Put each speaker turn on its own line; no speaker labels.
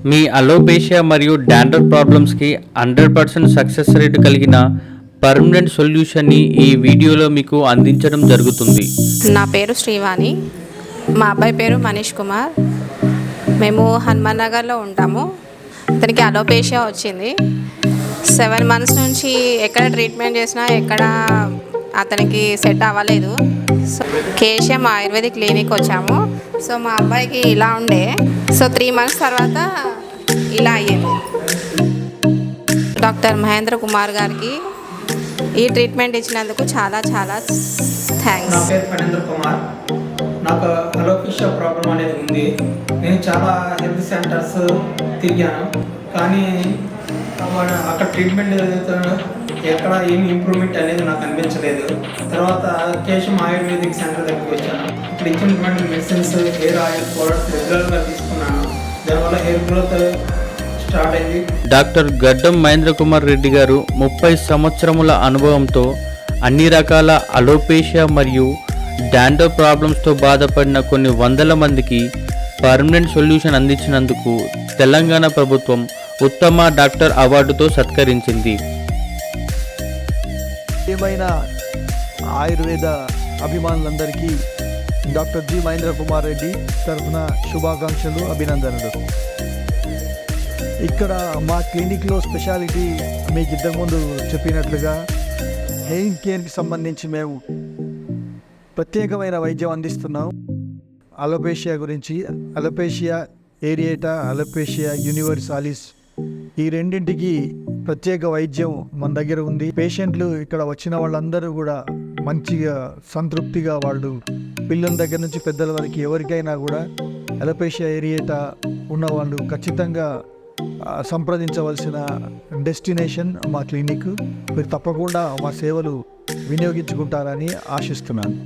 మీ alopecia మరియు dandruff ప్రాబ్లమ్స్కి 100% success rate కలిగిన permanent సొల్యూషన్ని ఈ వీడియోలో మీకు అందించడం జరుగుతుంది.
నా పేరు శ్రీవాణి, మా అబ్బాయి పేరు మనీష్ కుమార్. మేము హనుమాన్ నగర్లో ఉంటాము. అతనికి అలోపేషియా వచ్చింది. 7 months నుంచి ఎక్కడ ట్రీట్మెంట్ చేసినా ఎక్కడ అతనికి సెట్ అవ్వలేదు. సో కేశం ఆయుర్వేదిక్ క్లినిక్ వచ్చాము. సో మా అబ్బాయికి ఇలా ఉండే, సో 3 months తర్వాత ఇలా అయ్యింది. డాక్టర్ మహేంద్ర కుమార్ గారికి ఈ ట్రీట్మెంట్ ఇచ్చినందుకు చాలా చాలా థ్యాంక్స్.
నా పేరు ఫణేంద్ర కుమార్. నాకు అలోపేషియా ప్రాబ్లం అనేది ఉంది. నేను చాలా హెల్త్ సెంటర్స్ తిరిగాను, కానీ అక్కడ ట్రీట్మెంట్ ఎక్కడ ఏమి ఇంప్రూవ్మెంట్ అనేది నాకు అనిపించలేదు. తర్వాత కేశం ఆయుర్వేదిక్ సెంటర్ దగ్గరికి వచ్చాను. ఇక్కడ ఇచ్చినటువంటి మెడిసిన్స్, హెయిర్ ఆయిల్ ప్రోడక్ట్స్ రెగ్యులర్గా తీసుకున్నాను. దానివల్ల హెయిర్ గ్రోత్ స్టార్ట్ అయింది.
డాక్టర్ గడ్డం మహేంద్ర కుమార్ రెడ్డి గారు 30 సంవత్సరముల అనుభవంతో అన్ని రకాల అలోపేషియా మరియు డాండ్రఫ్ ప్రాబ్లమ్స్తో బాధపడిన కొన్ని వందల మందికి పర్మనెంట్ సొల్యూషన్ అందించినందుకు తెలంగాణ ప్రభుత్వం ఉత్తమ డాక్టర్ అవార్డుతో సత్కరించింది.
ఏమైనా ఆయుర్వేద అభిమానులందరికీ డాక్టర్ జి మహేంద్ర కుమార్ రెడ్డి తరఫున శుభాకాంక్షలు, అభినందనలు. ఇక్కడ మా క్లినిక్లో స్పెషాలిటీ మీకు ఇంతకుముందు చెప్పినట్లుగా హెయిర్ కేర్కి సంబంధించి మేము ప్రత్యేకమైన వైద్యం అందిస్తున్నాం. అలోపేషియా గురించి అలోపేషియా ఏరియేటా, అలోపేషియా యూనివర్సాలిస్, ఈ రెండింటికి ప్రత్యేక వైద్యం మన దగ్గర ఉంది. పేషెంట్లు ఇక్కడ వచ్చిన వాళ్ళందరూ కూడా మంచిగా సంతృప్తిగా, వాళ్ళు పిల్లల దగ్గర నుంచి పెద్దల వరకు ఎవరికైనా కూడా అలోపేషియా ఏరియేటా ఉన్నవాళ్ళు ఖచ్చితంగా సంప్రదించవలసిన డెస్టినేషన్ మా క్లినిక్. మీరు తప్పకుండా మా సేవలు వినియోగించుకుంటారని ఆశిస్తున్నాను.